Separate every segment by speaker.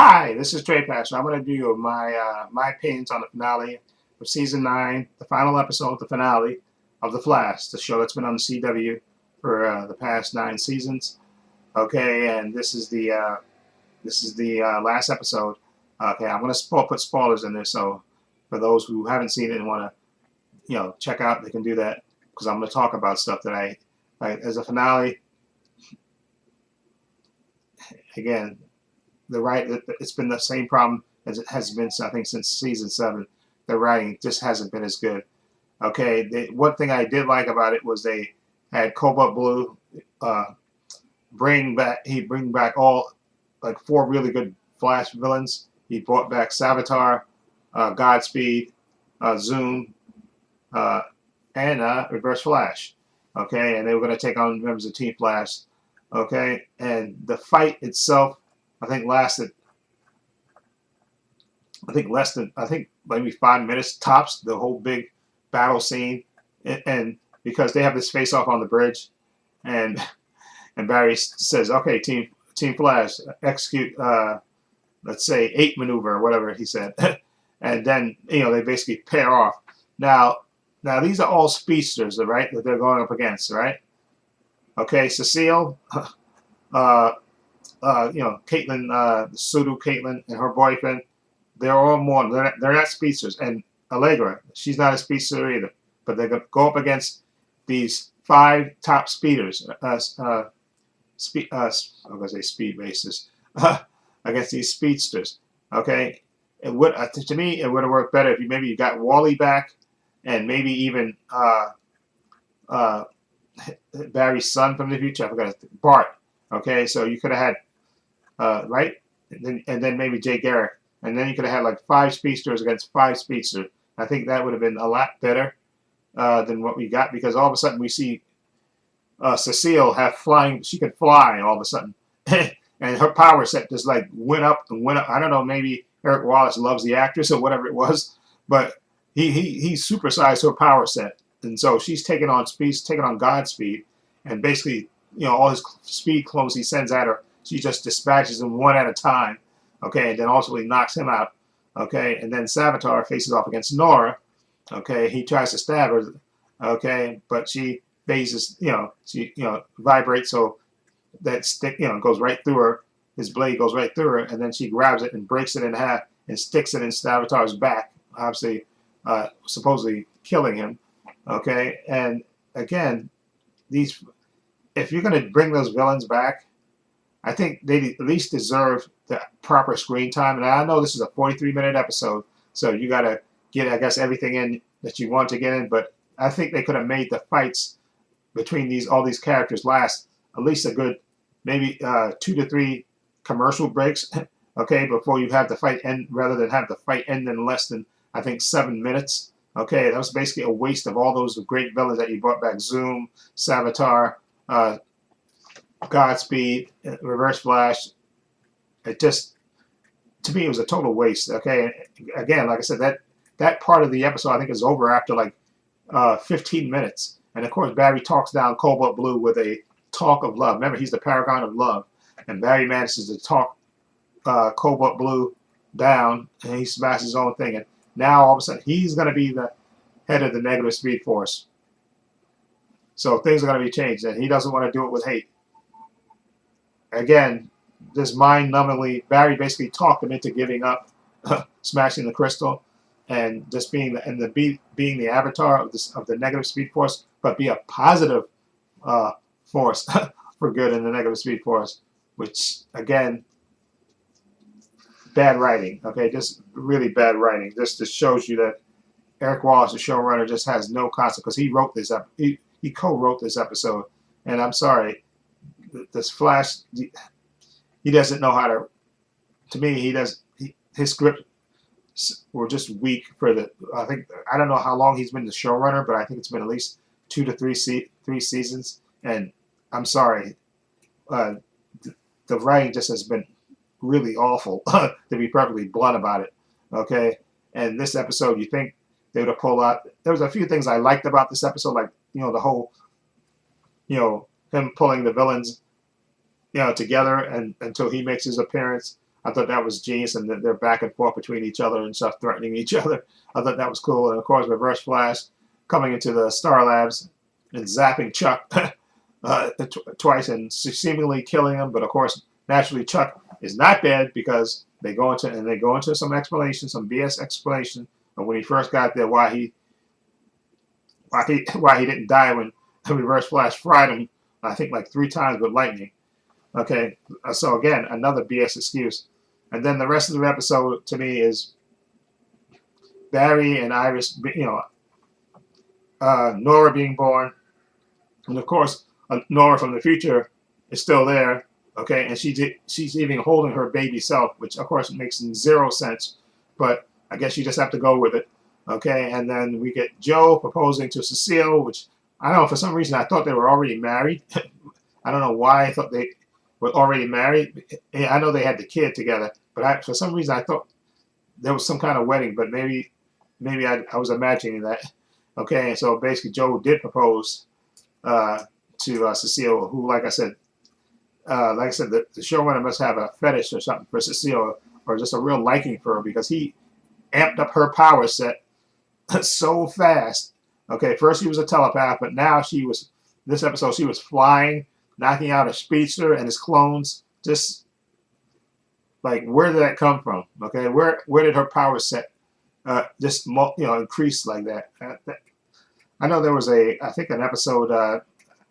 Speaker 1: Hi, this is Trey Pastor. I'm going to do my opinions on the finale of season 9, the final episode, the finale of The Flash, the show that's been on the CW for the past 9 seasons. Okay, and this is the last episode. Okay, I'm going to put spoilers in there, so for those who haven't seen it and want to check out, they can do that because I'm going to talk about stuff that I as a finale. Again, it's been the same problem as it has been, I think, since season 7. The writing just hasn't been as good. Okay, one thing I did like about it was they had Cobalt Blue bring back all like 4 really good Flash villains. He brought back Savitar, Godspeed, Zoom, and Reverse Flash. Okay, and they were going to take on members of Team Flash. Okay, and the fight itself, I think lasted, maybe 5 minutes tops. The whole big battle scene, and because they have this face off on the bridge, and Barry says, "Okay, Team Flash, execute, let's say 8 maneuver or whatever he said," and then they basically pair off. Now these are all speedsters, right? That they're going up against, right? Okay, Cecile, Caitlin, pseudo Caitlin and her boyfriend, they're all more. They're not speedsters, and Allegra, she's not a speedster either. But they're going to go up against these 5 top speeders. I'm going to say speed races against these speedsters. Okay, it would to me it would have worked better if you got Wally back, and maybe even Barry's son from the future. I forgot Bart. Okay, so you could have had right, and then maybe Jay Garrick, and then you could have had like 5 speedsters against 5 speedsters. I think that would have been a lot better than what we got, because all of a sudden we see Cecile have flying. She could fly all of a sudden, and her power set just like went up and went up. I don't know, maybe Eric Wallace loves the actress or whatever it was, but he supersized her power set. And so she's taking on Godspeed, and basically, all his speed clones he sends at her, she just dispatches them one at a time. Okay, and then ultimately knocks him out. Okay, and then Savitar faces off against Nora. Okay, he tries to stab her. Okay, but she phases, she vibrates, so that stick, goes right through her. His blade goes right through her, and then she grabs it and breaks it in half and sticks it in Savitar's back, obviously, supposedly killing him. Okay, and again, if you're going to bring those villains back, I think they at least deserve the proper screen time. And I know this is a 43-minute episode, so you got to get, I guess, everything in that you want to get in. But I think they could have made the fights between all these characters last at least a good maybe 2 to 3 commercial breaks. Okay, before you have the fight end, rather than have the fight end in less than, I think, 7 minutes. Okay, that was basically a waste of all those great villains that you brought back: Zoom, Savitar, Godspeed, Reverse Flash. It just, to me, it was a total waste. Okay, again, like I said, that part of the episode I think is over after like 15 minutes. And of course, Barry talks down Cobalt Blue with a talk of love. Remember, he's the paragon of love, and Barry manages to talk Cobalt Blue down, and he smashes his own thing. And now all of a sudden, he's going to be the head of the negative speed force. So things are going to be changed, and he doesn't want to do it with hate. Again, this mind-numbingly, Barry basically talked him into giving up, smashing the crystal, and just being the avatar of the negative speed force, but be a positive force for good in the negative speed force. Which, again, bad writing. Okay, just really bad writing. This just shows you that Eric Wallace, the showrunner, just has no concept, because he wrote this up. He co-wrote this episode, and I'm sorry, this Flash, he doesn't know how to. To me, his script were just weak for the. I don't know how long he's been the showrunner, but I think it's been at least 2 to 3 seasons. And I'm sorry, the writing just has been really awful, to be perfectly blunt about it. Okay, and this episode, you think they would have pulled out. There was a few things I liked about this episode, like the whole, him pulling the villains, together and until he makes his appearance. I thought that was genius, and that they're back and forth between each other and stuff, threatening each other. I thought that was cool. And of course, Reverse Flash coming into the Star Labs and zapping Chuck twice and seemingly killing him. But of course, naturally, Chuck is not dead because they go into some explanation, some BS explanation of when he first got there, why he didn't die when Reverse Flash fried him, I think like 3 times with lightning. Okay, so again, another BS excuse. And then the rest of the episode to me is Barry and Iris, Nora being born, and of course Nora from the future is still there. Okay, and she's even holding her baby self, which of course makes 0 sense, but I guess you just have to go with it. Okay, and then we get Joe proposing to Cecile, which I don't know, for some reason I thought they were already married. I don't know why I thought they were already married. I know they had the kid together, but for some reason I thought there was some kind of wedding, but maybe I was imagining that. Okay, and so basically Joe did propose to Cecile, who, like I said, the showrunner must have a fetish or something for Cecile, or just a real liking for her, because he amped up her power set so fast. Okay, first she was a telepath, but now this episode she was flying, knocking out a speedster and his clones. Just like, where did that come from? Okay, where did her power set increase like that? I know there was I think an episode, I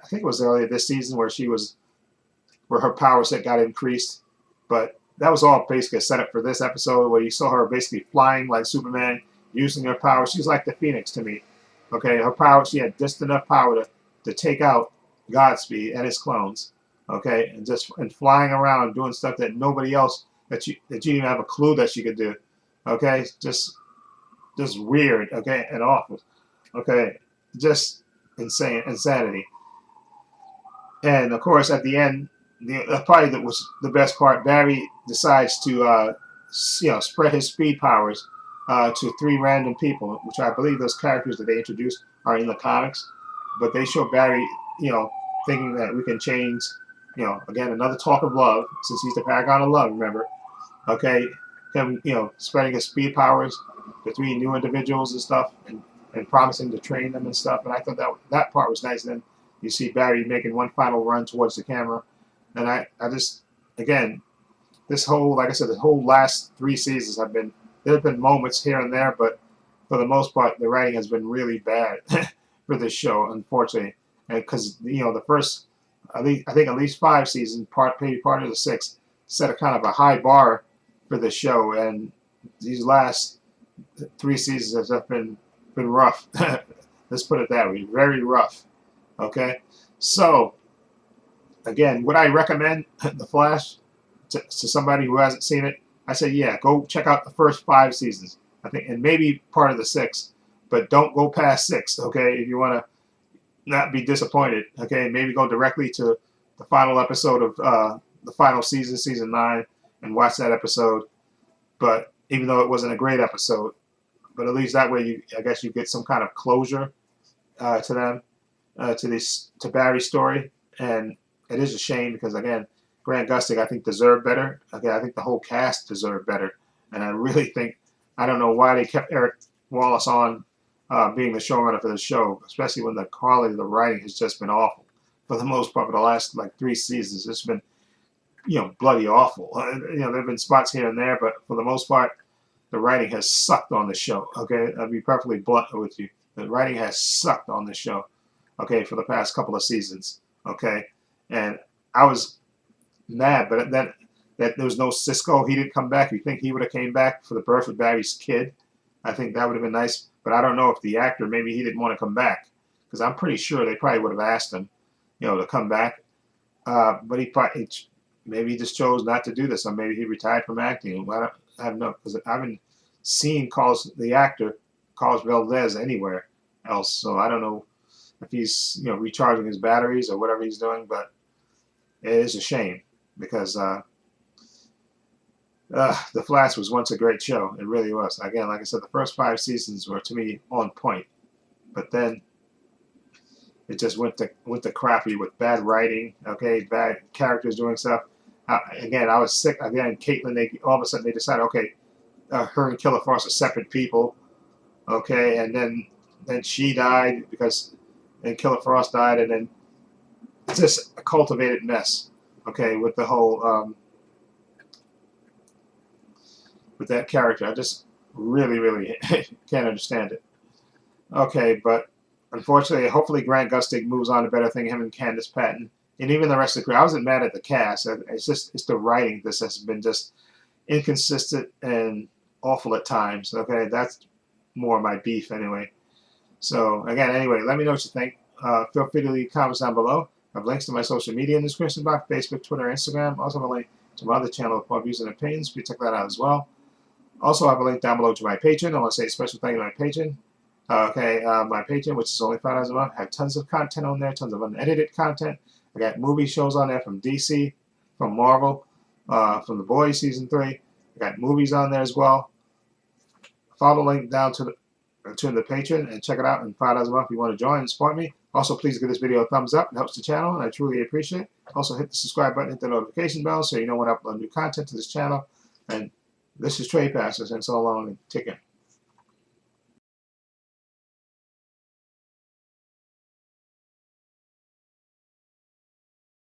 Speaker 1: think it was earlier this season, where her power set got increased, but that was all basically a setup for this episode, where you saw her basically flying like Superman, using her power. She's like the Phoenix to me. Okay, her power, she had just enough power to take out Godspeed and his clones. Okay, and flying around doing stuff that nobody else, that you didn't even have a clue that she could do. Okay, just weird. Okay, and awful. Okay, just insanity. And of course, at the end, probably that was the best part. Barry decides to spread his speed powers to 3 random people, which I believe those characters that they introduced are in the comics. But they show Barry, thinking that we can change, again, another talk of love, since he's the paragon of love, remember. Okay, him, spreading his speed powers to 3 new individuals and stuff, and promising to train them and stuff. And I thought that part was nice. And then you see Barry making one final run towards the camera. And I just, again, this whole, like I said, the whole last 3 seasons there have been moments here and there, but for the most part, the writing has been really bad for this show, unfortunately. And because, the first, I think at least 5 seasons, maybe part of the 6th, set a kind of a high bar for the show. And these last 3 seasons have been rough. Let's put it that way, very rough. Okay, so again, would I recommend The Flash to somebody who hasn't seen it? I say, yeah, go check out the first 5 seasons, I think, and maybe part of the 6th, but don't go past 6. Okay, if you want to not be disappointed. Okay, maybe go directly to the final episode of the final season, season 9, and watch that episode. But even though it wasn't a great episode, but at least that way I guess you get some kind of closure to them, to Barry's story. And it is a shame because, again, Grant Gustin, I think, deserved better. Okay, I think the whole cast deserved better. And I really think, I don't know why they kept Eric Wallace on being the showrunner for the show, especially when the quality of the writing has just been awful. For the most part, for the last like 3 seasons, it's been, bloody awful. There have been spots here and there, but for the most part, the writing has sucked on the show. Okay, I'll be perfectly blunt with you. The writing has sucked on the show. Okay, for the past couple of seasons. Okay, and I was mad, but then that there was no Cisco. He didn't come back. You think he would have came back for the birth of Barry's kid? I think that would have been nice. But I don't know if the actor, maybe he didn't want to come back, because I'm pretty sure they probably would have asked him, to come back. But maybe he just chose not to do this, or maybe he retired from acting. I don't know, because I haven't seen the actor Carlos Valdez anywhere else. So I don't know if he's recharging his batteries or whatever he's doing. But it is a shame because The Flash was once a great show. It really was. Again, like I said, the first 5 seasons were, to me, on point. But then it just went to crappy with bad writing, okay, bad characters doing stuff. Again, I was sick. Again, Caitlin, they all of a sudden they decided, okay, her and Killer Frost are separate people. Okay, and then she died because, and Killer Frost died, and then it's just a cultivated mess. Okay, with the whole with that character, I just really can't understand it. Okay, but unfortunately, hopefully Grant Gustig moves on to better things. Him and Candice Patton, and even the rest of the crew. I wasn't mad at the cast. It's the writing. This has been just inconsistent and awful at times. Okay, that's more my beef anyway. So again, anyway, let me know what you think. Feel free to leave comments down below. I have links to my social media in the description box: Facebook, Twitter, Instagram. Also have a link to my other channel of views and opinions. Please check that out as well. Also, I have a link down below to my Patreon. I want to say a special thank you to my Patreon. My Patreon, which is only $5 a month, I have tons of content on there, tons of unedited content. I got movie shows on there from DC, from Marvel, from The Boys Season 3. I got movies on there as well. Follow the link down to the Patreon and check it out. And $5 a month if you want to join and support me. Also, please give this video a thumbs up. It helps the channel, and I truly appreciate it. Also, hit the subscribe button, hit the notification bell so you know when I upload new content to this channel. And this is Trade Passes, and so long, and take care.